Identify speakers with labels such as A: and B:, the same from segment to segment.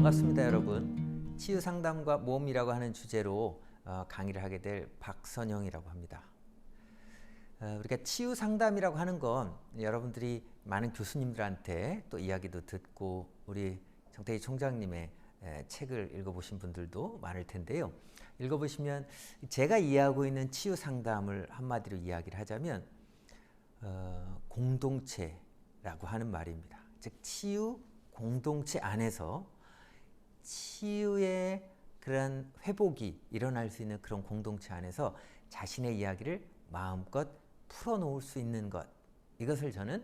A: 반갑습니다, 여러분. 치유상담과 몸이라고 하는 주제로 강의를 하게 될 박선영이라고 합니다. 우리가 치유상담이라고 하는 건 여러분들이 많은 교수님들한테 또 이야기도 듣고 우리 정태희 총장님의 책을 읽어보신 분들도 많을 텐데요. 읽어보시면 제가 이해하고 있는 치유상담을 한마디로 이야기를 하자면 공동체라고 하는 말입니다. 즉 치유 공동체 안에서 치유의 그런 회복이 일어날 수 있는 그런 공동체 안에서 자신의 이야기를 마음껏 풀어놓을 수 있는 것, 이것을 저는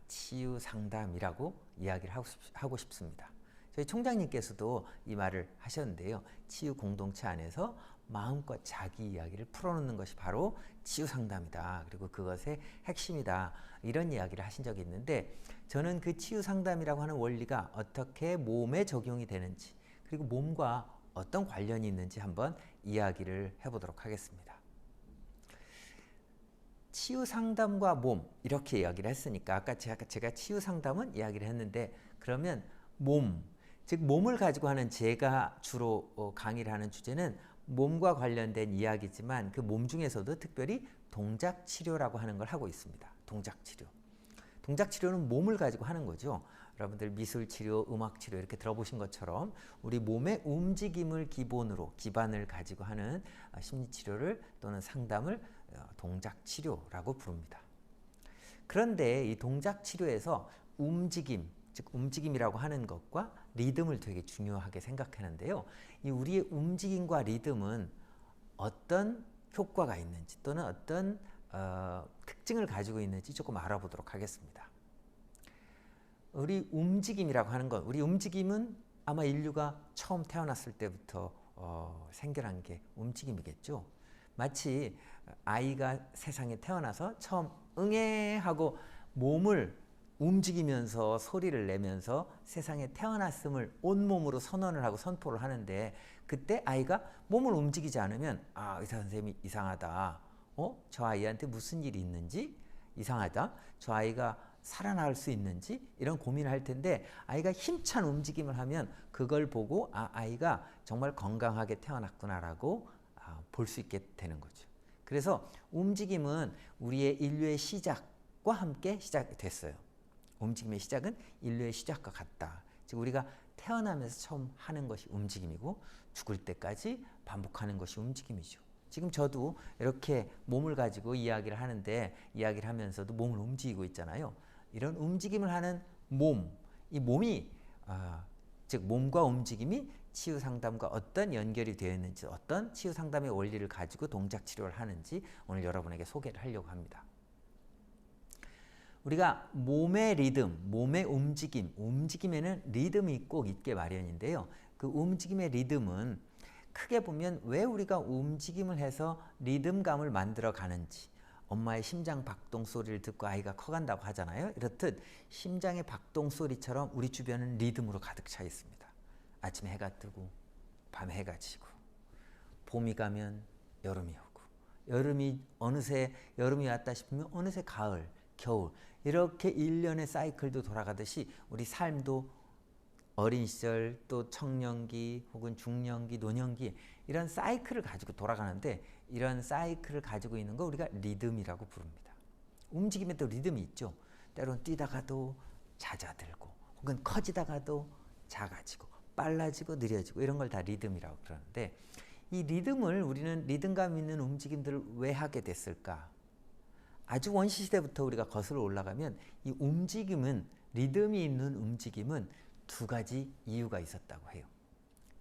A: 치유 상담이라고 이야기를 하고 싶습니다. 저희 총장님께서도 이 말을 하셨는데요. 치유 공동체 안에서 마음껏 자기 이야기를 풀어놓는 것이 바로 치유 상담이다. 그리고 그것의 핵심이다. 이런 이야기를 하신 적이 있는데, 저는 그 치유 상담이라고 하는 원리가 어떻게 몸에 적용이 되는지, 그리고 몸과 어떤 관련이 있는지 한번 이야기를 해보도록 하겠습니다. 치유 상담과 몸, 이렇게 이야기를 했으니까 아까 제가 치유 상담은 이야기를 했는데, 그러면 몸, 즉 몸을 가지고 하는, 제가 주로 강의를 하는 주제는 몸과 관련된 이야기지만 그 몸 중에서도 특별히 동작 치료라고 하는 걸 하고 있습니다. 동작 치료. 동작 치료는 몸을 가지고 하는 거죠. 여러분들 미술 치료, 음악 치료 이렇게 들어보신 것처럼 우리 몸의 움직임을 기반을 가지고 하는 심리 치료를 또는 상담을 동작 치료라고 부릅니다. 그런데 이 동작 치료에서 움직임, 즉 움직임이라고 하는 것과 리듬을 되게 중요하게 생각하는데요. 이 우리의 움직임과 리듬은 어떤 효과가 있는지 또는 어떤 특징을 가지고 있는지 조금 알아보도록 하겠습니다. 우리 움직임이라고 하는 것, 우리 움직임은 아마 인류가 처음 태어났을 때부터 생겨난 게 움직임이겠죠. 마치 아이가 세상에 태어나서 처음 응애 하고 몸을 움직이면서 소리를 내면서 세상에 태어났음을 온몸으로 선언을 하고 선포를 하는데, 그때 아이가 몸을 움직이지 않으면 의사 선생님이 이상하다, 저 아이한테 무슨 일이 있는지 이상하다, 저 아이가 살아날 수 있는지 이런 고민을 할 텐데, 아이가 힘찬 움직임을 하면 그걸 보고 아이가 정말 건강하게 태어났구나라고 볼 수 있게 되는 거죠. 그래서 움직임은 우리의 인류의 시작과 함께 시작됐어요. 움직임의 시작은 인류의 시작과 같다. 즉 우리가 태어나면서 처음 하는 것이 움직임이고 죽을 때까지 반복하는 것이 움직임이죠. 지금 저도 이렇게 몸을 가지고 이야기를 하는데, 이야기를 하면서도 몸을 움직이고 있잖아요. 이런 움직임을 하는 몸, 이 몸이 즉 몸과 움직임이 치유 상담과 어떤 연결이 되어 있는지, 어떤 치유 상담의 원리를 가지고 동작 치료를 하는지 오늘 여러분에게 소개를 하려고 합니다. 우리가 몸의 리듬, 몸의 움직임, 움직임에는 리듬이 꼭 있게 마련인데요. 그 움직임의 리듬은 크게 보면 왜 우리가 움직임을 해서 리듬감을 만들어 가는지, 엄마의 심장 박동 소리를 듣고 아이가 커간다고 하잖아요. 이렇듯 심장의 박동 소리처럼 우리 주변은 리듬으로 가득 차 있습니다. 아침에 해가 뜨고 밤에 해가 지고, 봄이 가면 여름이 오고, 여름이 어느새 여름이 왔다 싶으면 어느새 가을, 겨울, 이렇게 일련의 사이클도 돌아가듯이 우리 삶도 어린 시절, 또 청년기 혹은 중년기, 노년기, 이런 사이클을 가지고 돌아가는데, 이런 사이클을 가지고 있는 거 우리가 리듬이라고 부릅니다. 움직임에도 리듬이 있죠. 때로는 뛰다가도 잦아들고, 혹은 커지다가도 작아지고, 빨라지고 느려지고, 이런 걸 다 리듬이라고 그러는데, 이 리듬을 우리는 리듬감 있는 움직임들을 왜 하게 됐을까? 아주 원시시대부터 우리가 거슬러 올라가면 이 움직임은, 리듬이 있는 움직임은 두 가지 이유가 있었다고 해요.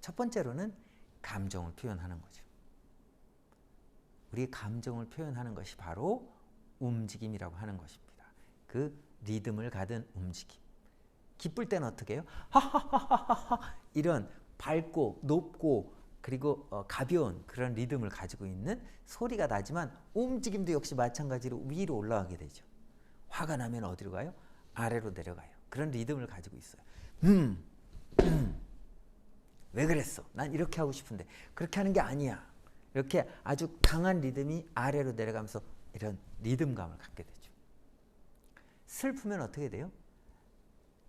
A: 첫 번째로는 감정을 표현하는 거죠. 우리의 감정을 표현하는 것이 바로 움직임이라고 하는 것입니다. 그 리듬을 가진 움직임. 기쁠 때는 어떻게 해요? 하하하하하, 이런 밝고 높고 그리고 가벼운 그런 리듬을 가지고 있는 소리가 나지만, 움직임도 역시 마찬가지로 위로 올라가게 되죠. 화가 나면 어디로 가요? 아래로 내려가요. 그런 리듬을 가지고 있어요. 왜 그랬어? 난 이렇게 하고 싶은데 그렇게 하는 게 아니야. 이렇게 아주 강한 리듬이 아래로 내려가면서 이런 리듬감을 갖게 되죠. 슬프면 어떻게 돼요?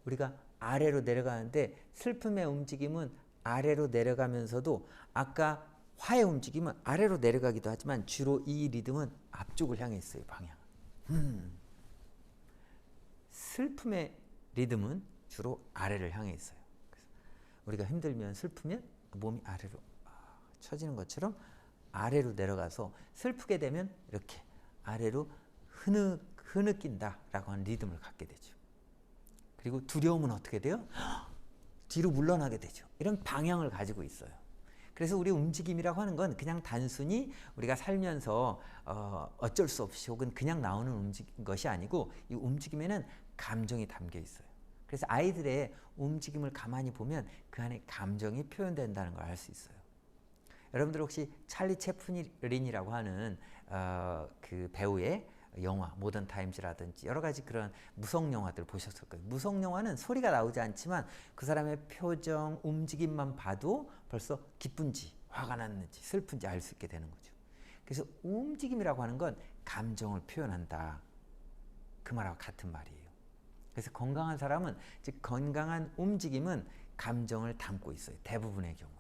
A: 우리가 아래로 내려가는데 슬픔의 움직임은 아래로 내려가면서도 아까 화의 움직임은 아래로 내려가기도 하지만 주로 이 리듬은 앞쪽을 향해 있어요. 방향. 슬픔의 리듬은 주로 아래를 향해 있어요. 그래서 우리가 힘들면 슬프면 몸이 아래로 처지는 것처럼 아래로 내려가서 슬프게 되면 이렇게 아래로 흐느낀다라고 하는 리듬을 갖게 되죠. 그리고 두려움은 어떻게 돼요? 뒤로 물러나게 되죠. 이런 방향을 가지고 있어요. 그래서 우리 움직임이라고 하는 건 그냥 단순히 우리가 살면서 어쩔 수 없이 혹은 그냥 나오는 것이 아니고 이 움직임에는 감정이 담겨 있어요. 그래서 아이들의 움직임을 가만히 보면 그 안에 감정이 표현된다는 걸 알 수 있어요. 여러분들 혹시 찰리 채플린이라고 하는 그 배우의 영화 모던 타임즈라든지 여러 가지 그런 무성 영화들 보셨을 거예요. 무성 영화는 소리가 나오지 않지만 그 사람의 표정, 움직임만 봐도 벌써 기쁜지 화가 났는지 슬픈지 알 수 있게 되는 거죠. 그래서 움직임이라고 하는 건 감정을 표현한다. 그 말하고 같은 말이에요. 그래서 건강한 사람은, 즉 건강한 움직임은 감정을 담고 있어요. 대부분의 경우에.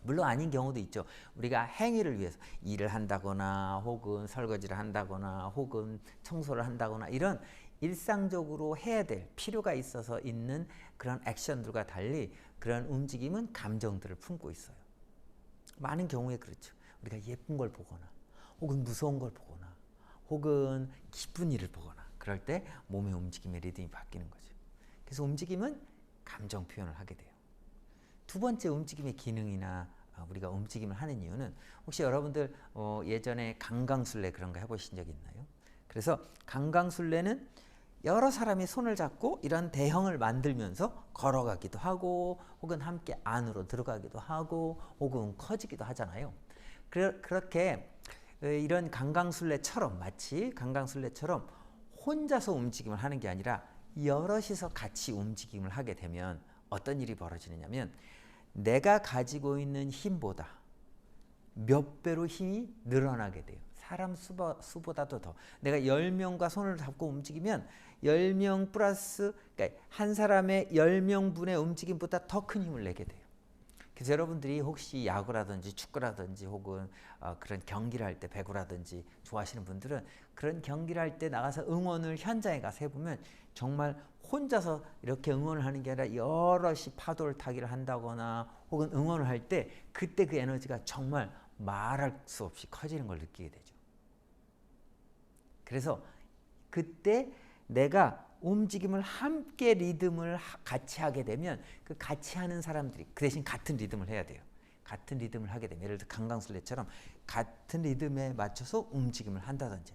A: 물론 아닌 경우도 있죠. 우리가 행위를 위해서 일을 한다거나 혹은 설거지를 한다거나 혹은 청소를 한다거나 이런 일상적으로 해야 될 필요가 있어서 있는 그런 액션들과 달리 그런 움직임은 감정들을 품고 있어요. 많은 경우에 그렇죠. 우리가 예쁜 걸 보거나 혹은 무서운 걸 보거나 혹은 기쁜 일을 보거나 그럴 때 몸의 움직임의 리듬이 바뀌는 거죠. 그래서 움직임은 감정 표현을 하게 돼요. 두 번째 움직임의 기능이나 우리가 움직임을 하는 이유는 혹시 여러분들 예전에 강강술래 그런 거 해보신 적 있나요? 그래서 강강술래는 여러 사람이 손을 잡고 이런 대형을 만들면서 걸어가기도 하고 혹은 함께 안으로 들어가기도 하고 혹은 커지기도 하잖아요. 그렇게 이런 강강술래처럼 마치 강강술래처럼 혼자서 움직임을 하는 게 아니라 여럿이서 같이 움직임을 하게 되면 어떤 일이 벌어지느냐면 내가 가지고 있는 힘보다 몇 배로 힘이 늘어나게 돼요. 사람 수보다도 더. 내가 10명과 손을 잡고 움직이면 10명 플러스 그러니까 한 사람의 10명분의 움직임보다 더 큰 힘을 내게 돼요. 그래서 여러분들이 혹시 야구라든지 축구라든지 혹은 그런 경기를 할 때 배구라든지 좋아하시는 분들은 그런 경기를 할 때 나가서 응원을 현장에 가서 해보면 정말 혼자서 이렇게 응원을 하는 게 아니라 여럿이 파도를 타기를 한다거나 혹은 응원을 할 때 그때 그 에너지가 정말 말할 수 없이 커지는 걸 느끼게 되죠. 그래서 그때 내가 움직임을 함께 리듬을 같이 하게 되면 그 같이 하는 사람들이 그 대신 같은 리듬을 해야 돼요. 같은 리듬을 하게 되면 예를 들어 강강술래처럼 같은 리듬에 맞춰서 움직임을 한다든지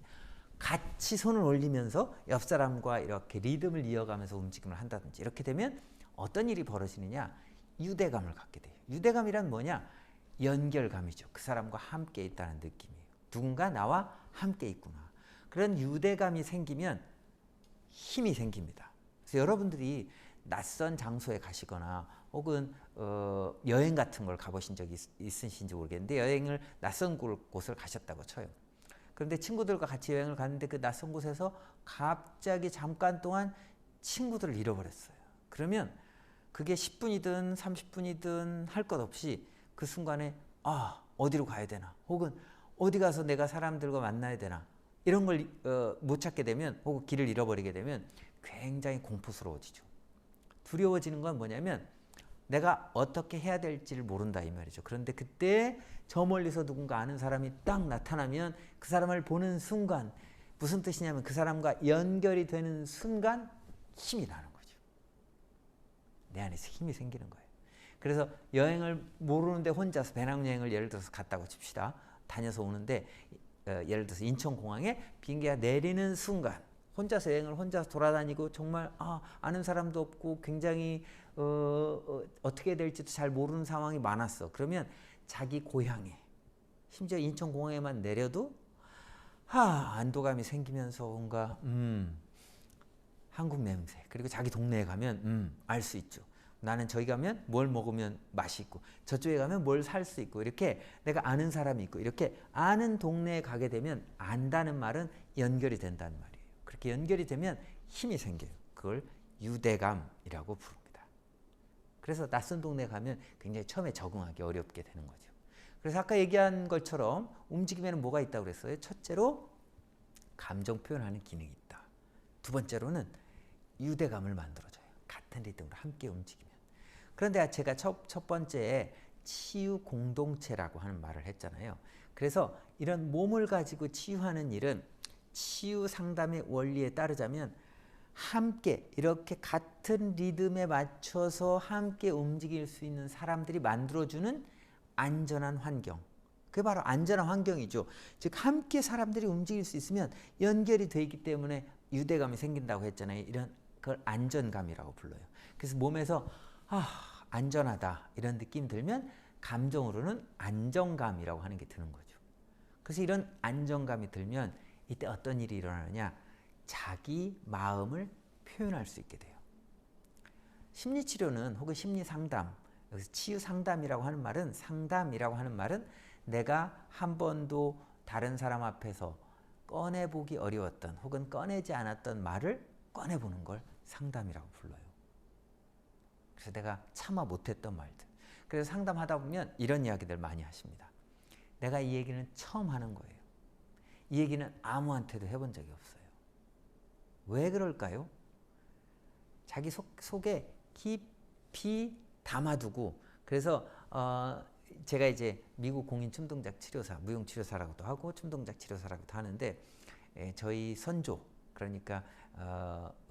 A: 같이 손을 올리면서 옆 사람과 이렇게 리듬을 이어가면서 움직임을 한다든지 이렇게 되면 어떤 일이 벌어지느냐 유대감을 갖게 돼요. 유대감이란 뭐냐 연결감이죠. 그 사람과 함께 있다는 느낌이에요. 누군가 나와 함께 있구나. 그런 유대감이 생기면 힘이 생깁니다. 그래서 여러분들이 낯선 장소에 가시거나 혹은 여행 같은 걸 가보신 적이 있으신지 모르겠는데 여행을 낯선 곳을 가셨다고 쳐요. 그런데 친구들과 같이 여행을 갔는데 그 낯선 곳에서 갑자기 잠깐 동안 친구들을 잃어버렸어요. 그러면 그게 10분이든 30분이든 할 것 없이 그 순간에 어디로 가야 되나 혹은 어디 가서 내가 사람들과 만나야 되나 이런 걸 못 찾게 되면 혹은 길을 잃어버리게 되면 굉장히 공포스러워지죠. 두려워지는 건 뭐냐면 내가 어떻게 해야 될지를 모른다 이 말이죠. 그런데 그때 저 멀리서 누군가 아는 사람이 딱 나타나면 그 사람을 보는 순간 무슨 뜻이냐면 그 사람과 연결이 되는 순간 힘이 나는 거죠. 내 안에서 힘이 생기는 거예요. 그래서 여행을 모르는데 혼자서 배낭여행을 예를 들어서 갔다고 칩시다. 다녀서 오는데 예를 들어서 인천공항에 비행기가 내리는 순간 혼자서 여행을 혼자서 돌아다니고 정말 아는 사람도 없고 굉장히 어떻게 해야 될지도 잘 모르는 상황이 많았어. 그러면 자기 고향에 심지어 인천공항에만 내려도 안도감이 생기면서 뭔가 한국 냄새 그리고 자기 동네에 가면 알 수 있죠. 나는 저기 가면 뭘 먹으면 맛이 있고 저쪽에 가면 뭘 살 수 있고 이렇게 내가 아는 사람이 있고 이렇게 아는 동네에 가게 되면 안다는 말은 연결이 된다는 말이에요. 그렇게 연결이 되면 힘이 생겨요. 그걸 유대감이라고 부릅니다. 그래서 낯선 동네 가면 굉장히 처음에 적응하기 어렵게 되는 거죠. 그래서 아까 얘기한 것처럼 움직임에는 뭐가 있다고 그랬어요? 첫째로 감정 표현하는 기능이 있다. 두 번째로는 유대감을 만들어줘요. 같은 리듬으로 함께 움직이면. 그런데 제가 첫 번째에 치유 공동체라고 하는 말을 했잖아요. 그래서 이런 몸을 가지고 치유하는 일은 치유 상담의 원리에 따르자면 함께 이렇게 같은 리듬에 맞춰서 함께 움직일 수 있는 사람들이 만들어주는 안전한 환경. 그게 바로 안전한 환경이죠. 즉 함께 사람들이 움직일 수 있으면 연결이 되어 있기 때문에 유대감이 생긴다고 했잖아요. 이런 그걸 안전감이라고 불러요. 그래서 몸에서 안전하다 이런 느낌 들면 감정으로는 안정감이라고 하는 게 드는 거죠. 그래서 이런 안정감이 들면 이때 어떤 일이 일어나느냐, 자기 마음을 표현할 수 있게 돼요. 심리치료는 혹은 심리상담, 여기서 치유상담이라고 하는 말은, 상담이라고 하는 말은 내가 한 번도 다른 사람 앞에서 꺼내보기 어려웠던 혹은 꺼내지 않았던 말을 꺼내보는 걸 상담이라고 불러요. 그래서 내가 참아 못했던 말들. 그래서 상담하다 보면 이런 이야기들 많이 하십니다. 내가 이 얘기는 처음 하는 거예요. 이 얘기는 아무한테도 해본 적이 없어요. 왜 그럴까요? 자기 속에 깊이 담아두고, 그래서 제가 이제 미국 공인 충동작 치료사, 무용 치료사라고도 하고 충동작 치료사라고도 하는데, 저희 선조, 그러니까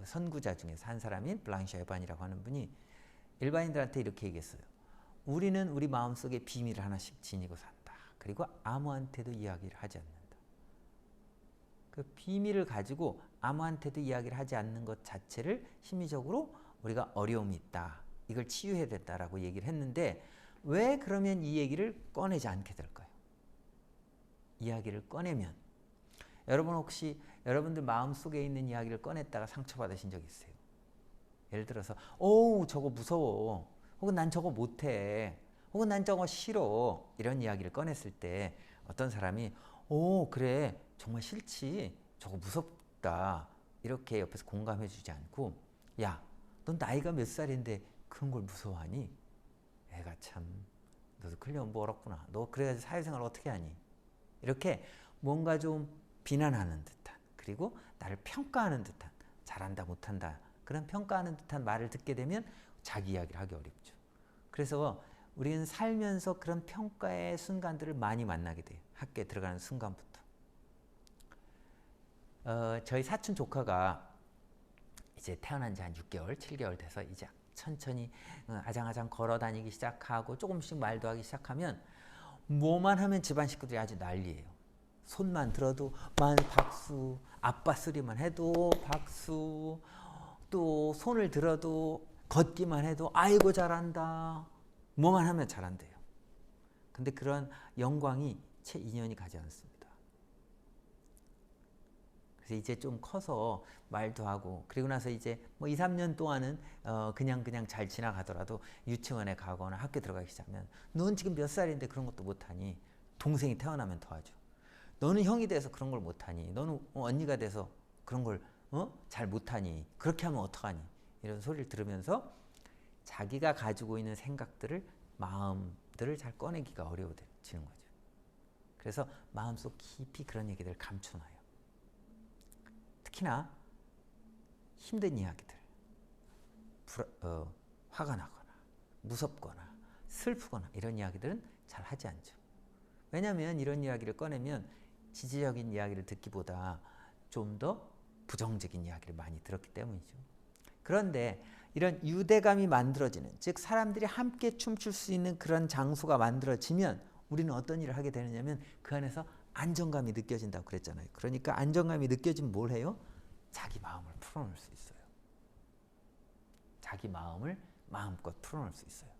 A: 선구자 중에서 한 사람인 블랑시 에반이라고 하는 분이 일반인들한테 이렇게 얘기했어요. 우리는 우리 마음속에 비밀을 하나씩 지니고 산다. 그리고 아무한테도 이야기를 하지 않는다. 그 비밀을 가지고 아무한테도 이야기를 하지 않는 것 자체를 심리적으로 우리가 어려움이 있다. 이걸 치유해야 된다라고 얘기를 했는데, 왜 그러면 이 얘기를 꺼내지 않게 될까요? 이야기를 꺼내면, 여러분 혹시 여러분들 마음속에 있는 이야기를 꺼냈다가 상처받으신 적 있어요? 예를 들어서 저거 무서워, 혹은 난 저거 못해, 혹은 난 저거 싫어, 이런 이야기를 꺼냈을 때 어떤 사람이 그래 정말 싫지, 저거 무섭다, 이렇게 옆에서 공감해 주지 않고, 야, 넌 나이가 몇 살인데 그런 걸 무서워하니? 애가 참, 너도 클리어 멀었구나, 너 그래가지고 사회생활 어떻게 하니? 이렇게 뭔가 좀 비난하는 듯한, 그리고 나를 평가하는 듯한, 잘한다 못한다 그런 평가하는 듯한 말을 듣게 되면 자기 이야기를 하기 어렵죠. 그래서 우리는 살면서 그런 평가의 순간들을 많이 만나게 돼요. 학교에 들어가는 순간부터. 저희 사촌 조카가 이제 태어난 지 한 6개월, 7개월 돼서 이제 천천히 아장아장 걸어 다니기 시작하고 조금씩 말도 하기 시작하면 뭐만 하면 집안 식구들이 아주 난리예요. 손만 들어도 박수, 아빠 소리만 해도 박수, 또 손을 들어도 걷기만 해도 아이고 잘한다. 뭐만 하면 잘한대요. 근데 그런 영광이 채 2년이 가지 않습니다. 그래서 이제 좀 커서 말도 하고, 그리고 나서 이제 뭐 2, 3년 동안은 그냥 잘 지나가더라도 유치원에 가거나 학교 들어가기 시작하면, 넌 지금 몇 살인데 그런 것도 못하니? 동생이 태어나면 더 하죠. 너는 형이 돼서 그런 걸 못하니? 너는 언니가 돼서 그런 걸 잘 못하니? 그렇게 하면 어떡하니? 이런 소리를 들으면서 자기가 가지고 있는 생각들을, 마음들을 잘 꺼내기가 어려워지는 거죠. 그래서 마음속 깊이 그런 얘기들을 감춰놔요. 특히나 힘든 이야기들, 화가 나거나 무섭거나 슬프거나 이런 이야기들은 잘 하지 않죠. 왜냐하면 이런 이야기를 꺼내면 지지적인 이야기를 듣기보다 좀 더 부정적인 이야기를 많이 들었기 때문이죠. 그런데 이런 유대감이 만들어지는, 즉 사람들이 함께 춤출 수 있는 그런 장소가 만들어지면 우리는 어떤 일을 하게 되느냐면 그 안에서 안정감이 느껴진다고 그랬잖아요. 그러니까 안정감이 느껴지면 뭘 해요? 자기 마음을 풀어놓을 수 있어요. 자기 마음을 마음껏 풀어놓을 수 있어요.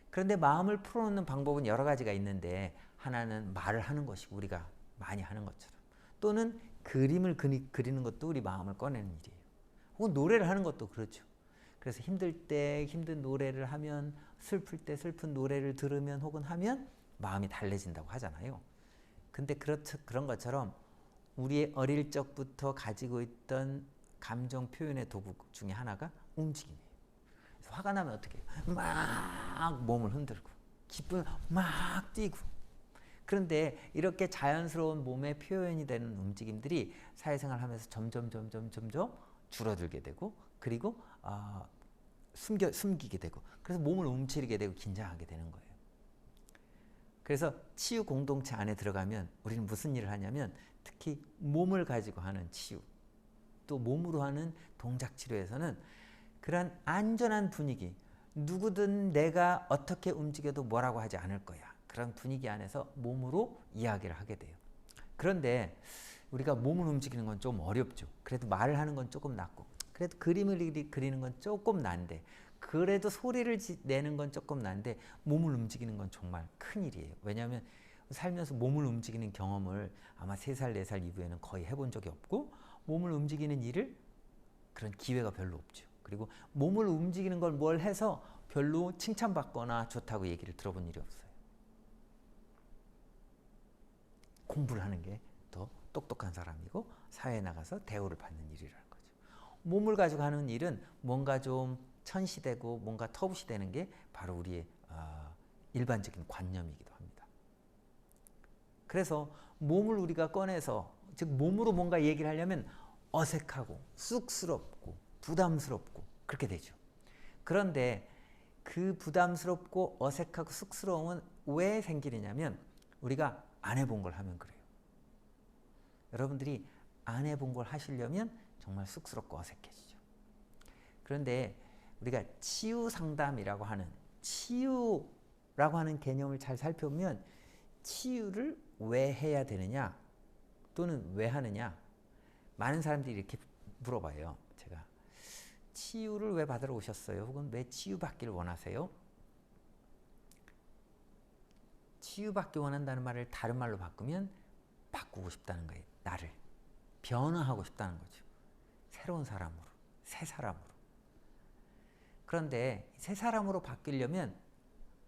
A: 그런데 마음을 풀어놓는 방법은 여러 가지가 있는데, 하나는 말을 하는 것이고 우리가 많이 하는 것처럼, 또는 그림을 그리는 것도 우리 마음을 꺼내는 일이에요. 혹은 노래를 하는 것도 그렇죠. 그래서 힘들 때 힘든 노래를 하면, 슬플 때 슬픈 노래를 들으면 혹은 하면 마음이 달래진다고 하잖아요. 근데 그런 것처럼 우리의 어릴 적부터 가지고 있던 감정 표현의 도구 중에 하나가 움직임이에요. 그래서 화가 나면 어떻게 해요? 막 몸을 흔들고 기쁘면 막 뛰고. 그런데 이렇게 자연스러운 몸의 표현이 되는 움직임들이 사회생활하면서 점점 줄어들게 되고, 그리고 숨기게 되고, 그래서 몸을 움츠리게 되고 긴장하게 되는 거예요. 그래서 치유 공동체 안에 들어가면 우리는 무슨 일을 하냐면, 특히 몸을 가지고 하는 치유, 또 몸으로 하는 동작 치료에서는 그런 안전한 분위기, 누구든 내가 어떻게 움직여도 뭐라고 하지 않을 거야, 그런 분위기 안에서 몸으로 이야기를 하게 돼요. 그런데 우리가 몸을 움직이는 건 좀 어렵죠. 그래도 말을 하는 건 조금 낫고, 그래도 그림을 그리는 건 조금 난데, 그래도 소리를 내는 건 조금 난데, 몸을 움직이는 건 정말 큰일이에요. 왜냐하면 살면서 몸을 움직이는 경험을 아마 3살, 4살 이후에는 거의 해본 적이 없고, 몸을 움직이는 일을 그런 기회가 별로 없죠. 그리고 몸을 움직이는 걸 뭘 해서 별로 칭찬받거나 좋다고 얘기를 들어본 일이 없어요. 공부를 하는 게 더 똑똑한 사람이고 사회에 나가서 대우를 받는 일이라는 거죠. 몸을 가지고 하는 일은 뭔가 좀 천시되고 뭔가 터부시 되는 게 바로 우리의 일반적인 관념이기도 합니다. 그래서 몸을 우리가 꺼내서, 즉 몸으로 뭔가 얘기를 하려면 어색하고 쑥스럽고 부담스럽고 그렇게 되죠. 그런데 그 부담스럽고 어색하고 쑥스러움은 왜 생기느냐면 우리가 안 해본 걸 하면 그래요. 여러분들이 안 해본 걸 하시려면 정말 쑥스럽고 어색해지죠. 그런데 우리가 치유 상담이라고 하는, 치유라고 하는 개념을 잘 살펴보면 치유를 왜 해야 되느냐 또는 왜 하느냐, 많은 사람들이 이렇게 물어봐요. 제가 치유를 왜 받으러 오셨어요? 혹은 왜 치유받기를 원하세요? 치유받기 원한다는 말을 다른 말로 바꾸면 바꾸고 싶다는 거예요. 나를 변화하고 싶다는 거죠. 새로운 사람으로, 새 사람으로. 그런데 새 사람으로 바뀌려면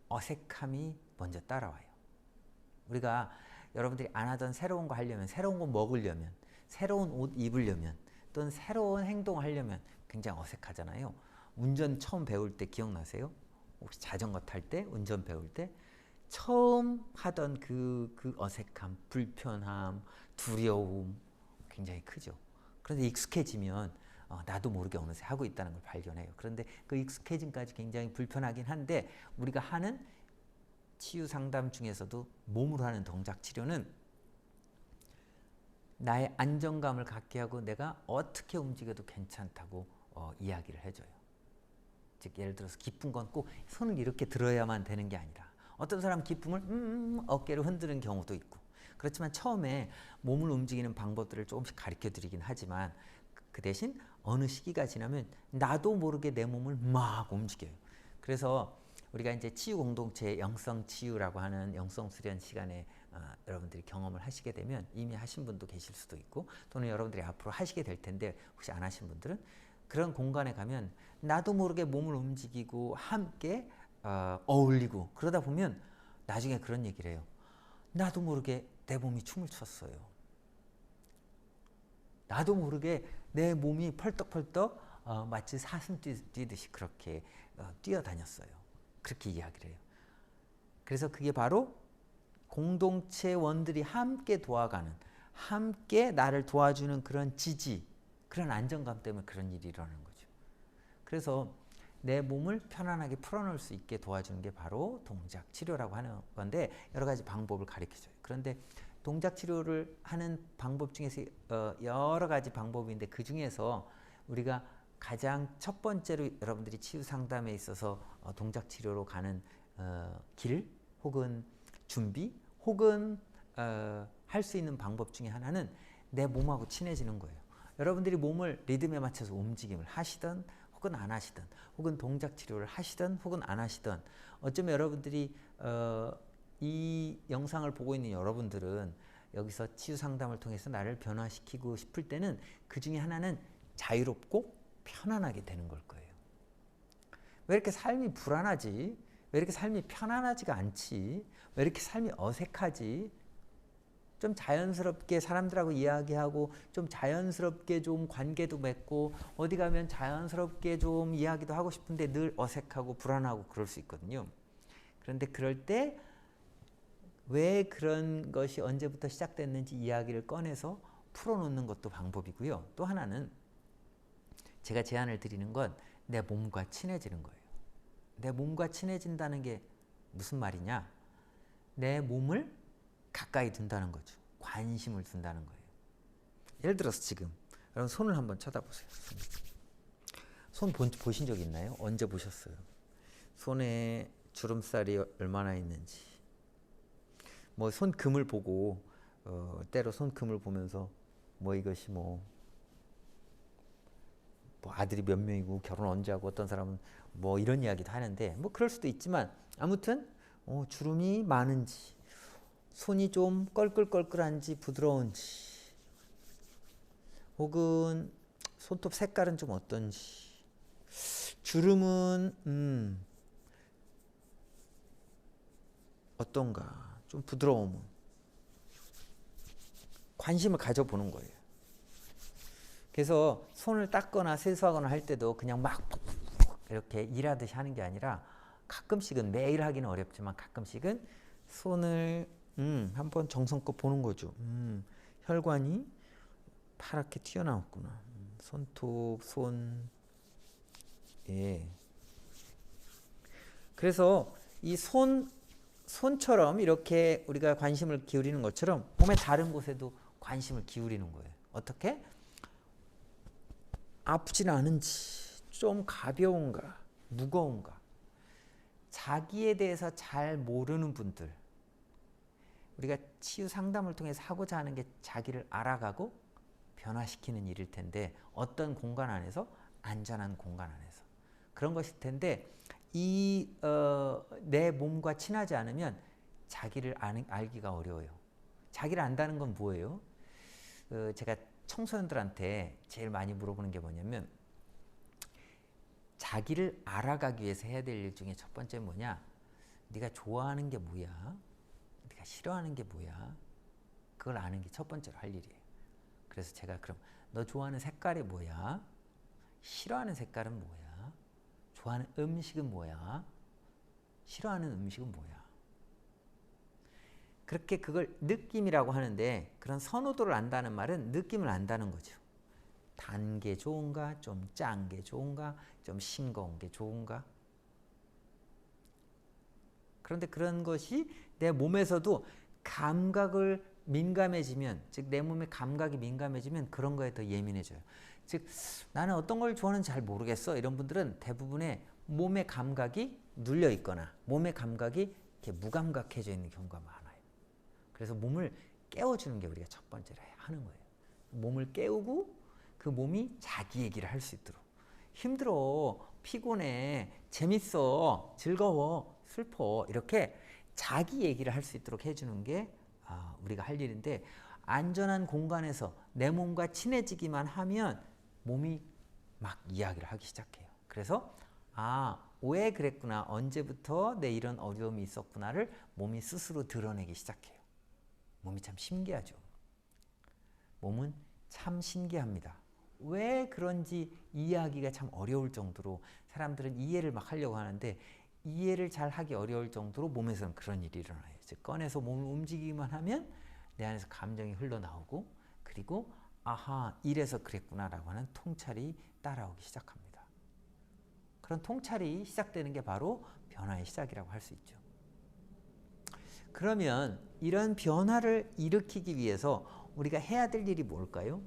A: 어색함이 먼저 따라와요. 우리가 여러분들이 안 하던 새로운 거 하려면, 새로운 거 먹으려면, 새로운 옷 입으려면, 또는 새로운 행동을 하려면 굉장히 어색하잖아요. 운전 처음 배울 때 기억나세요? 혹시 자전거 탈 때, 운전 배울 때 처음 하던 그 어색함, 불편함, 두려움 굉장히 크죠. 그런데 익숙해지면 나도 모르게 어느새 하고 있다는 걸 발견해요. 그런데 그 익숙해짐까지 굉장히 불편하긴 한데, 우리가 하는 치유 상담 중에서도 몸으로 하는 동작 치료는 나의 안정감을 갖게 하고 내가 어떻게 움직여도 괜찮다고 이야기를 해줘요. 즉 예를 들어서 기쁜 건 꼭 손을 이렇게 들어야만 되는 게 아니라, 어떤 사람 기쁨을 어깨를 흔드는 경우도 있고, 그렇지만 처음에 몸을 움직이는 방법들을 조금씩 가르쳐 드리긴 하지만 그 대신 어느 시기가 지나면 나도 모르게 내 몸을 막 움직여요. 그래서 우리가 이제 치유 공동체 영성 치유라고 하는 영성 수련 시간에 여러분들이 경험을 하시게 되면, 이미 하신 분도 계실 수도 있고 또는 여러분들이 앞으로 하시게 될 텐데, 혹시 안 하신 분들은 그런 공간에 가면 나도 모르게 몸을 움직이고 함께 어울리고 그러다 보면 나중에 그런 얘기를 해요. 나도 모르게 내 몸이 춤을 췄어요. 나도 모르게 내 몸이 펄떡펄떡 마치 사슴 뛰듯이 그렇게 뛰어다녔어요. 그렇게 이야기를 해요. 그래서 그게 바로 공동체원들이 함께 도와가는, 함께 나를 도와주는 그런 지지, 그런 안정감 때문에 그런 일이 일어나는 거죠. 그래서 내 몸을 편안하게 풀어놓을 수 있게 도와주는 게 바로 동작 치료라고 하는 건데, 여러 가지 방법을 가르쳐줘요. 그런데 동작 치료를 하는 방법 중에서 여러 가지 방법인데, 그 중에서 우리가 가장 첫 번째로 여러분들이 치유 상담에 있어서 동작 치료로 가는 길, 혹은 준비, 혹은 할 수 있는 방법 중에 하나는 내 몸하고 친해지는 거예요. 여러분들이 몸을 리듬에 맞춰서 움직임을 하시든 혹은 안 하시든, 혹은 동작 치료를 하시든 혹은 안 하시든, 어쩌면 여러분들이 이 영상을 보고 있는 여러분들은 여기서 치유 상담을 통해서 나를 변화시키고 싶을 때는 그 중에 하나는 자유롭고 편안하게 되는 걸 거예요. 왜 이렇게 삶이 불안하지? 왜 이렇게 삶이 편안하지가 않지? 왜 이렇게 삶이 어색하지? 좀 자연스럽게 사람들하고 이야기하고 좀 자연스럽게 좀 관계도 맺고 어디 가면 자연스럽게 좀 이야기도 하고 싶은데 늘 어색하고 불안하고 그럴 수 있거든요. 그런데 그럴 때 왜 그런 것이 언제부터 시작됐는지 이야기를 꺼내서 풀어놓는 것도 방법이고요. 또 하나는 제가 제안을 드리는 건 내 몸과 친해지는 거예요. 내 몸과 친해진다는 게 무슨 말이냐? 내 몸을 가까이 둔다는 거죠. 관심을 둔다는 거예요. 예를 들어서 지금 여러분 손을 한번 쳐다보세요. 손 보신 적 있나요? 언제 보셨어요? 손에 주름살이 얼마나 있는지. 뭐 손금을 보고 때로 손금을 보면서 뭐 이것이 뭐 아들이 몇 명이고 결혼 언제 하고 어떤 사람은 뭐 이런 이야기도 하는데 뭐 그럴 수도 있지만 아무튼 주름이 많은지 손이 좀 껄끌껄끌한지 부드러운지 혹은 손톱 색깔은 좀 어떤지 주름은 어떤가 좀 부드러움은 관심을 가져보는 거예요. 그래서 손을 닦거나 세수하거나 할 때도 그냥 막 이렇게 일하듯이 하는 게 아니라 가끔씩은 매일 하기는 어렵지만 가끔씩은 손을 한번 정성껏 보는 거죠. 혈관이 파랗게 튀어나왔구나. 손톱, 손. 예. 그래서 이 손처럼 이렇게 우리가 관심을 기울이는 것처럼 몸의 다른 곳에도 관심을 기울이는 거예요. 어떻게? 아프진 않은지, 좀 가벼운가, 무거운가. 자기에 대해서 잘 모르는 분들, 우리가 치유 상담을 통해서 하고자 하는 게 자기를 알아가고 변화시키는 일일 텐데 어떤 공간 안에서? 안전한 공간 안에서. 그런 것일 텐데 내 몸과 친하지 않으면 자기를 알기가 어려워요. 자기를 안다는 건 뭐예요? 제가 청소년들한테 제일 많이 물어보는 게 뭐냐면 자기를 알아가기 위해서 해야 될 일 중에 첫 번째 뭐냐? 네가 좋아하는 게 뭐야? 네가 싫어하는 게 뭐야? 그걸 아는 게 첫 번째로 할 일이에요. 그래서 제가 그럼 너 좋아하는 색깔이 뭐야? 싫어하는 색깔은 뭐야? 좋아하는 음식은 뭐야? 싫어하는 음식은 뭐야? 그렇게 그걸 느낌이라고 하는데 그런 선호도를 안다는 말은 느낌을 안다는 거죠. 단 게 좋은가? 좀 짠 게 좋은가? 좀 싱거운 게 좋은가? 그런데 그런 것이 내 몸에서도 감각을 민감해지면, 즉 내 몸의 감각이 민감해지면 그런 거에 더 예민해져요. 즉 나는 어떤 걸 좋아하는지 잘 모르겠어. 이런 분들은 대부분의 몸의 감각이 눌려 있거나 몸의 감각이 이렇게 무감각해져 있는 경우가 많아요. 그래서 몸을 깨워주는 게 우리가 첫 번째로 하는 거예요. 몸을 깨우고 그 몸이 자기 얘기를 할 수 있도록. 힘들어, 피곤해, 재밌어, 즐거워, 슬퍼 이렇게 자기 얘기를 할 수 있도록 해주는 게 우리가 할 일인데 안전한 공간에서 내 몸과 친해지기만 하면 몸이 막 이야기를 하기 시작해요. 그래서 왜 그랬구나, 언제부터 내 이런 어려움이 있었구나를 몸이 스스로 드러내기 시작해요. 몸이 참 신기하죠. 몸은 참 신기합니다. 왜 그런지 이해하기가 참 어려울 정도로 사람들은 이해를 막 하려고 하는데 이해를 잘 하기 어려울 정도로 몸에서는 그런 일이 일어나요. 즉 꺼내서 몸을 움직이기만 하면 내 안에서 감정이 흘러나오고 그리고 이래서 그랬구나라고 하는 통찰이 따라오기 시작합니다. 그런 통찰이 시작되는 게 바로 변화의 시작이라고 할 수 있죠. 그러면 이런 변화를 일으키기 위해서 우리가 해야 될 일이 뭘까요?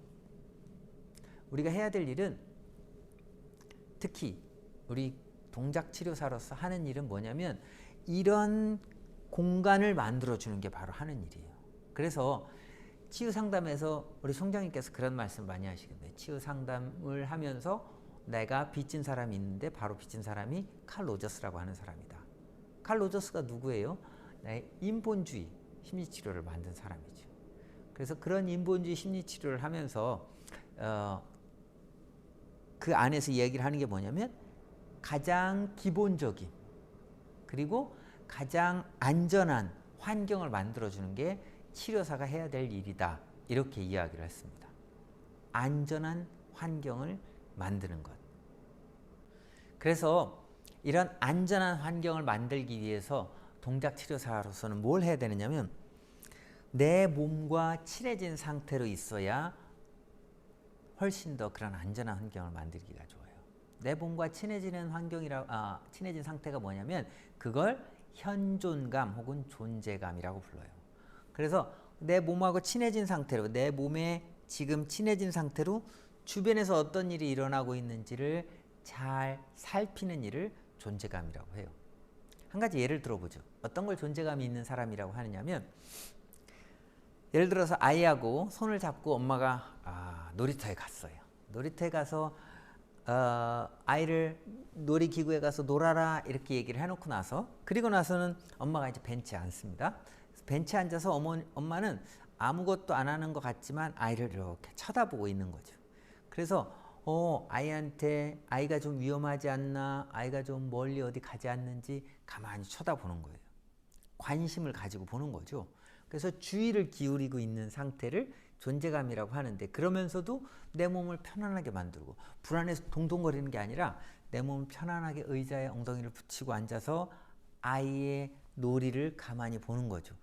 A: 우리가 해야 될 일은 특히 우리 동작치료사로서 하는 일은 뭐냐면 이런 공간을 만들어주는 게 바로 하는 일이에요. 그래서 치유상담에서 우리 총장님께서 그런 말씀 많이 하시거든요. 치유상담을 하면서 내가 빚진 사람이 있는데 바로 빚진 사람이 칼 로저스라고 하는 사람이다. 칼 로저스가 누구예요? 인본주의 심리치료를 만든 사람이죠. 그래서 그런 인본주의 심리치료를 하면서 그 안에서 얘기를 하는 게 뭐냐면 가장 기본적인 그리고 가장 안전한 환경을 만들어주는 게 치료사가 해야 될 일이다. 이렇게 이야기를 했습니다. 안전한 환경을 만드는 것. 그래서 이런 안전한 환경을 만들기 위해서 동작치료사로서는 뭘 해야 되느냐면 내 몸과 친해진 상태로 있어야 훨씬 더 그런 안전한 환경을 만들기가 좋아요. 내 몸과 친해지는 친해진 상태가 뭐냐면 그걸 현존감 혹은 존재감이라고 불러요. 그래서 내 몸하고 친해진 상태로, 내 몸에 지금 친해진 상태로 주변에서 어떤 일이 일어나고 있는지를 잘 살피는 일을 존재감이라고 해요. 한 가지 예를 들어보죠. 어떤 걸 존재감이 있는 사람이라고 하느냐면, 예를 들어서 아이하고 손을 잡고 엄마가 놀이터에 갔어요. 놀이터에 가서 아이를 놀이기구에 가서 놀아라 이렇게 얘기를 해놓고 나서, 그리고 나서는 엄마가 이제 벤치에 앉습니다. 벤치에 앉아서 엄마는 아무것도 안 하는 것 같지만 아이를 이렇게 쳐다보고 있는 거죠. 그래서 아이한테 아이가 좀 위험하지 않나, 아이가 좀 멀리 어디 가지 않는지 가만히 쳐다보는 거예요. 관심을 가지고 보는 거죠. 그래서 주의를 기울이고 있는 상태를 존재감이라고 하는데, 그러면서도 내 몸을 편안하게 만들고, 불안해서 동동거리는 게 아니라 내 몸을 편안하게 의자에 엉덩이를 붙이고 앉아서 아이의 놀이를 가만히 보는 거죠.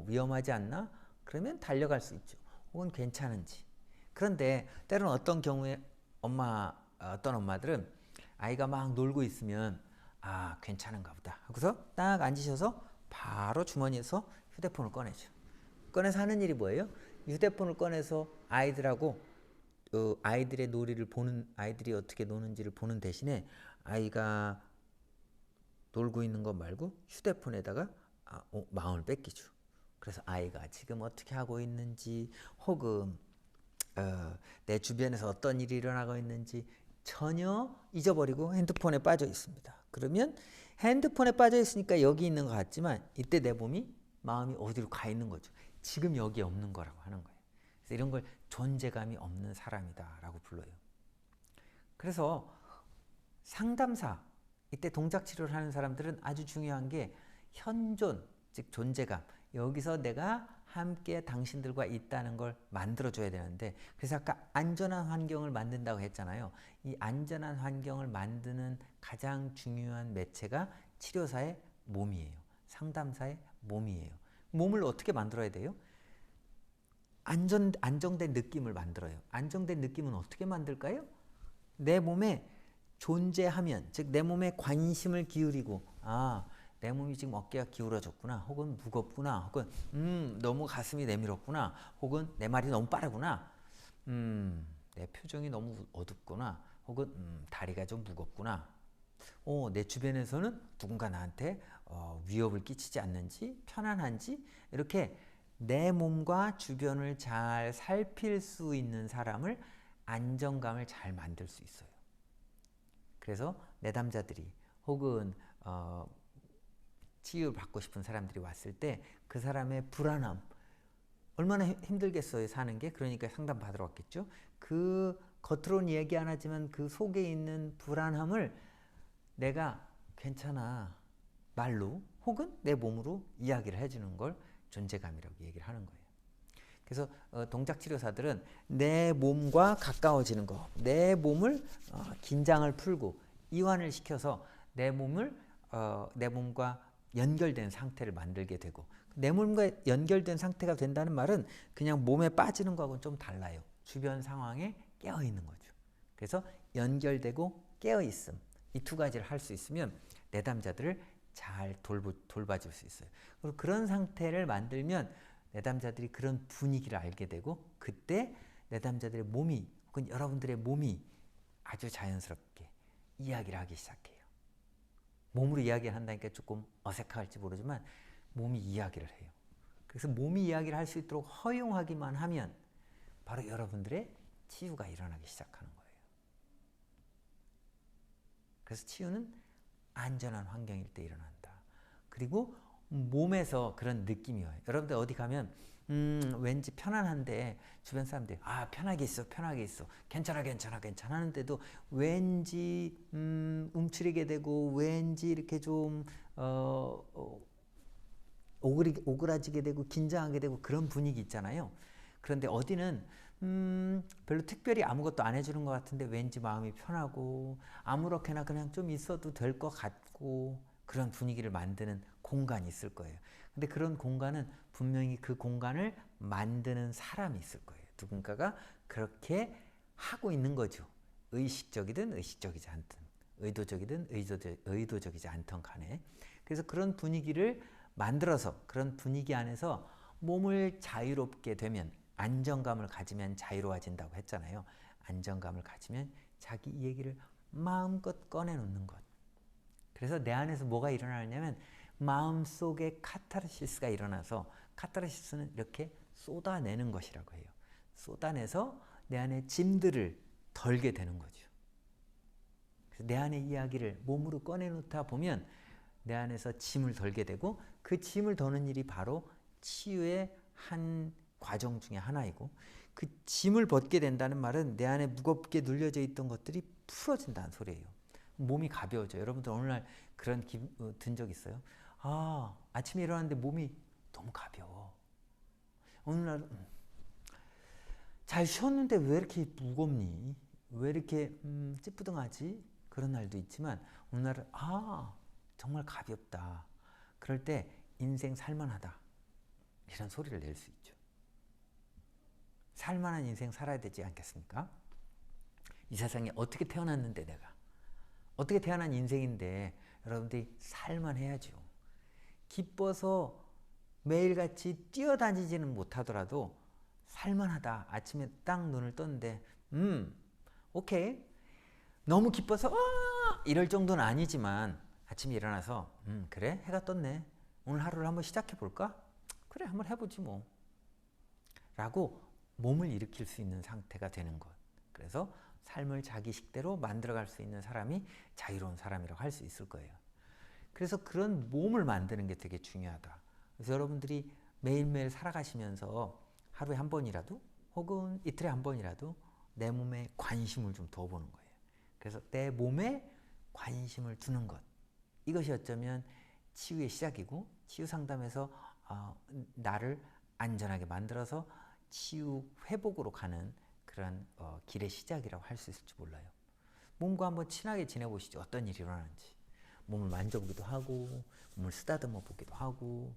A: 위험하지 않나? 그러면 달려갈 수 있죠. 혹은 괜찮은지. 그런데 때로는 어떤 경우에 어떤 엄마들은 아이가 막 놀고 있으면 괜찮은가 보다 하고서 딱 앉으셔서 바로 주머니에서 휴대폰을 꺼내죠. 꺼내서 하는 일이 뭐예요? 휴대폰을 꺼내서 아이들하고 아이들의 놀이를 보는, 아이들이 어떻게 노는지를 보는 대신에 아이가 놀고 있는 것 말고 휴대폰에다가 마음을 뺏기죠. 그래서 아이가 지금 어떻게 하고 있는지, 혹은 내 주변에서 어떤 일이 일어나고 있는지 전혀 잊어버리고 핸드폰에 빠져 있습니다. 그러면 핸드폰에 빠져 있으니까 여기 있는 것 같지만 이때 내 마음이 어디로 가 있는 거죠. 지금 여기에 없는 거라고 하는 거예요. 그래서 이런 걸 존재감이 없는 사람이다 라고 불러요. 그래서 상담사, 이때 동작치료를 하는 사람들은 아주 중요한 게 현존, 즉 존재감, 여기서 내가 함께 당신들과 있다는 걸 만들어줘야 되는데, 그래서 아까 안전한 환경을 만든다고 했잖아요. 이 안전한 환경을 만드는 가장 중요한 매체가 치료사의 몸이에요. 상담사의 몸이에요. 몸을 어떻게 만들어야 돼요? 안정된 느낌을 만들어요. 안정된 느낌은 어떻게 만들까요? 내 몸에 존재하면, 즉 내 몸에 관심을 기울이고, 내 몸이 지금 어깨가 기울어졌구나, 혹은 무겁구나, 혹은 너무 가슴이 내밀었구나, 혹은 내 말이 너무 빠르구나, 내 표정이 너무 어둡구나, 혹은 다리가 좀 무겁구나, 내 주변에서는 누군가 나한테 위협을 끼치지 않는지, 편안한지, 이렇게 내 몸과 주변을 잘 살필 수 있는 사람을, 안정감을 잘 만들 수 있어요. 그래서 내담자들이 혹은 치유를 받고 싶은 사람들이 왔을 때 그 사람의 불안함, 얼마나 힘들겠어요, 사는 게. 그러니까 상담 받으러 왔겠죠. 그 겉으로는 얘기 안 하지만 그 속에 있는 불안함을 내가 괜찮아 말로 혹은 내 몸으로 이야기를 해주는 걸 존재감이라고 얘기를 하는 거예요. 그래서 동작치료사들은 내 몸과 가까워지는 거, 내 몸을 긴장을 풀고 이완을 시켜서 내 몸과 연결된 상태를 만들게 되고, 내 몸과 연결된 상태가 된다는 말은 그냥 몸에 빠지는 거하고는 좀 달라요. 주변 상황에 깨어있는 거죠. 그래서 연결되고 깨어있음, 이 두 가지를 할 수 있으면 내담자들을 잘 돌봐줄 수 있어요. 그리고 그런 상태를 만들면 내담자들이 그런 분위기를 알게 되고, 그때 내담자들의 몸이 혹은 여러분들의 몸이 아주 자연스럽게 이야기를 하기 시작해요. 몸으로 이야기를 한다니까 조금 어색할지 모르지만 몸이 이야기를 해요. 그래서 몸이 이야기를 할 수 있도록 허용하기만 하면 바로 여러분들의 치유가 일어나기 시작하는 거예요. 그래서 치유는 안전한 환경일 때 일어난다. 그리고 몸에서 그런 느낌이 와요. 여러분들 어디 가면 왠지 편안한데 주변 사람들이 편하게 있어, 편하게 있어, 괜찮아, 괜찮아, 괜찮아 하는데도 왠지 움츠리게 되고, 왠지 이렇게 좀 오그라지게 되고 긴장하게 되고 그런 분위기 있잖아요. 그런데 어디는 별로 특별히 아무것도 안 해주는 것 같은데 왠지 마음이 편하고 아무렇게나 그냥 좀 있어도 될 것 같고 그런 분위기를 만드는 공간이 있을 거예요. 근데 그런 공간은 분명히 그 공간을 만드는 사람이 있을 거예요. 누군가가 그렇게 하고 있는 거죠. 의식적이든 의식적이지 않든, 의도적이든 의도적이지 않던 간에. 그래서 그런 분위기를 만들어서 그런 분위기 안에서 몸을 자유롭게 되면, 안정감을 가지면 자유로워진다고 했잖아요. 안정감을 가지면 자기 얘기를 마음껏 꺼내놓는 것. 그래서 내 안에서 뭐가 일어나냐면 마음속에 카타르시스가 일어나서, 카타르시스는 이렇게 쏟아내는 것이라고 해요. 쏟아내서 내 안에 짐들을 덜게 되는 거죠. 그래서 내 안의 이야기를 몸으로 꺼내놓다 보면 내 안에서 짐을 덜게 되고, 그 짐을 더는 일이 바로 치유의 한 과정 중에 하나이고, 그 짐을 벗게 된다는 말은 내 안에 무겁게 눌려져 있던 것들이 풀어진다는 소리예요. 몸이 가벼워져요. 여러분들 어느 날 그런 든 적 있어요? 아침에 일어났는데 몸이 너무 가벼워. 어느 날 잘 쉬었는데 왜 이렇게 무겁니? 왜 이렇게 찌뿌둥하지? 그런 날도 있지만 어느 날은 정말 가볍다. 그럴 때 인생 살만하다. 이런 소리를 낼 수 있죠. 살만한 인생 살아야 되지 않겠습니까? 이 세상에 어떻게 태어났는데, 내가 어떻게 태어난 인생인데 여러분들이 살만해야죠. 기뻐서 매일같이 뛰어다니지는 못하더라도 살만하다. 아침에 딱 눈을 떴는데 오케이. 너무 기뻐서 이럴 정도는 아니지만 아침에 일어나서 그래? 해가 떴네. 오늘 하루를 한번 시작해 볼까? 그래, 한번 해보지 뭐. 라고 몸을 일으킬 수 있는 상태가 되는 것. 그래서 삶을 자기 식대로 만들어갈 수 있는 사람이 자유로운 사람이라고 할 수 있을 거예요. 그래서 그런 몸을 만드는 게 되게 중요하다. 그래서 여러분들이 매일매일 살아가시면서 하루에 한 번이라도 혹은 이틀에 한 번이라도 내 몸에 관심을 좀 둬보는 거예요. 그래서 내 몸에 관심을 두는 것. 이것이 어쩌면 치유의 시작이고, 치유 상담에서 나를 안전하게 만들어서 치유 회복으로 가는 그런 길의 시작이라고 할 수 있을지 몰라요. 몸과 한번 친하게 지내보시죠. 어떤 일이 일어나는지. 몸을 만져보기도 하고, 몸을 쓰다듬어 보기도 하고,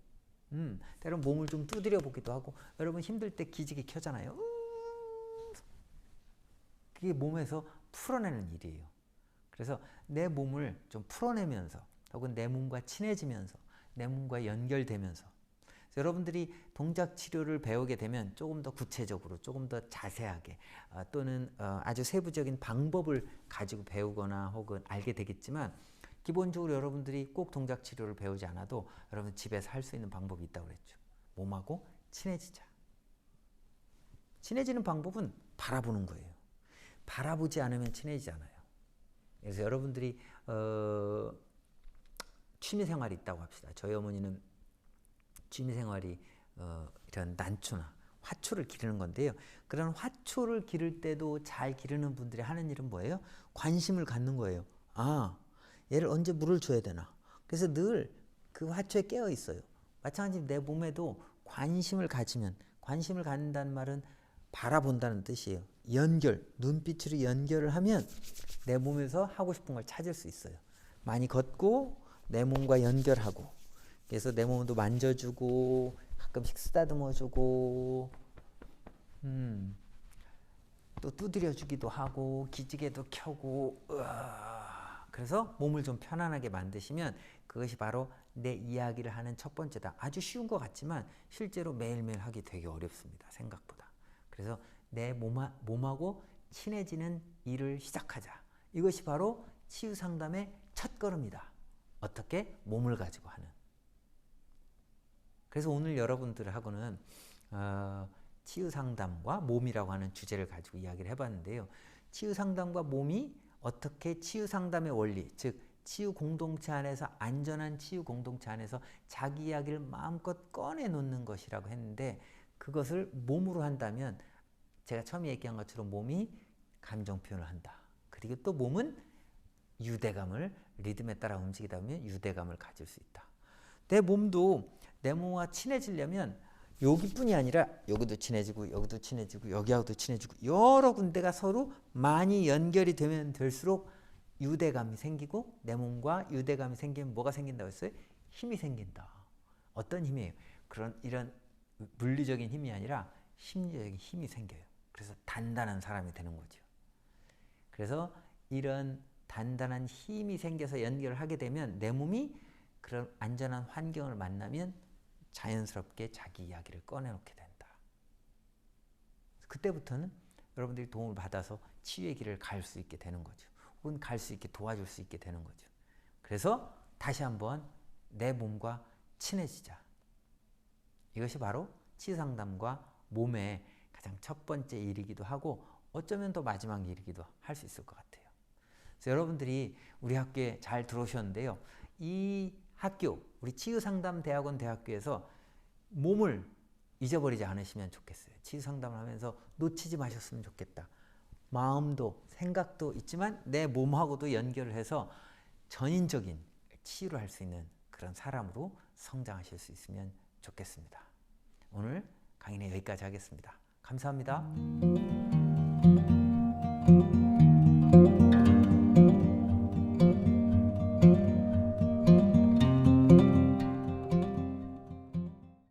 A: 때론 몸을 좀 두드려 보기도 하고. 여러분 힘들 때 기지개 켜잖아요. 그게 몸에서 풀어내는 일이에요. 그래서 내 몸을 좀 풀어내면서, 혹은 내 몸과 친해지면서, 내 몸과 연결되면서, 여러분들이 동작 치료를 배우게 되면 조금 더 구체적으로, 조금 더 자세하게, 또는 아주 세부적인 방법을 가지고 배우거나 혹은 알게 되겠지만, 기본적으로 여러분들이 꼭 동작 치료를 배우지 않아도 여러분 집에서 할 수 있는 방법이 있다고 그랬죠. 몸하고 친해지자. 친해지는 방법은 바라보는 거예요. 바라보지 않으면 친해지지 않아요. 그래서 여러분들이 취미생활이 있다고 합시다. 저희 어머니는 취미생활이 이런 난초나 화초를 기르는 건데요. 그런 화초를 기를 때도 잘 기르는 분들이 하는 일은 뭐예요? 관심을 갖는 거예요. 얘를 언제 물을 줘야 되나. 그래서 늘 그 화초에 깨어 있어요. 마찬가지로 내 몸에도 관심을 가지면, 관심을 갖는다는 말은 바라본다는 뜻이에요. 연결, 눈빛으로 연결을 하면 내 몸에서 하고 싶은 걸 찾을 수 있어요. 많이 걷고 내 몸과 연결하고, 그래서 내 몸도 만져주고 가끔씩 쓰다듬어주고, 또 두드려주기도 하고 기지개도 켜고, 그래서 몸을 좀 편안하게 만드시면 그것이 바로 내 이야기를 하는 첫 번째다. 아주 쉬운 것 같지만 실제로 매일매일 하기 되게 어렵습니다. 생각보다. 그래서 내 몸하고 친해지는 일을 시작하자. 이것이 바로 치유 상담의 첫걸음이다. 어떻게? 몸을 가지고 하는. 그래서 오늘 여러분들하고는 치유 상담과 몸이라고 하는 주제를 가지고 이야기를 해봤는데요. 치유 상담과 몸이 어떻게 치유 상담의 원리, 즉 치유 공동체 안에서, 안전한 치유 공동체 안에서 자기 이야기를 마음껏 꺼내놓는 것이라고 했는데, 그것을 몸으로 한다면 제가 처음에 얘기한 것처럼 몸이 감정 표현을 한다. 그리고 또 몸은 유대감을, 리듬에 따라 움직이다 보면 유대감을 가질 수 있다. 내 몸도 내 몸과 친해지려면 여기뿐이 아니라 여기도 친해지고 여기도 친해지고 여기하고도 친해지고 여러 군데가 서로 많이 연결이 되면 될수록 유대감이 생기고 내 몸과 유대감이 생기면 뭐가 생긴다고 했어요? 힘이 생긴다. 어떤 힘이에요? 이런 물리적인 힘이 아니라 심리적인 힘이 생겨요. 그래서 단단한 사람이 되는 거죠. 그래서 이런 단단한 힘이 생겨서 연결을 하게 되면 내 몸이 그런 안전한 환경을 만나면 자연스럽게 자기 이야기를 꺼내놓게 된다. 그때부터는 여러분들이 도움을 받아서 치유의 길을 갈 수 있게 되는 거죠. 혹은 갈 수 있게 도와줄 수 있게 되는 거죠. 그래서 다시 한번 내 몸과 친해지자. 이것이 바로 치유상담과 몸의 가장 첫 번째 일이기도 하고 어쩌면 또 마지막 일이기도 할 수 있을 것 같아요. 그래서 여러분들이 우리 학교에 잘 들어오셨는데요. 이 학교, 우리 치유상담대학원 대학교에서 몸을 잊어버리지 않으시면 좋겠어요. 치유상담을 하면서 놓치지 마셨으면 좋겠다. 마음도 생각도 있지만 내 몸하고도 연결을 해서 전인적인 치유를 할 수 있는 그런 사람으로 성장하실 수 있으면 좋겠습니다. 오늘 강의는 여기까지 하겠습니다. 감사합니다.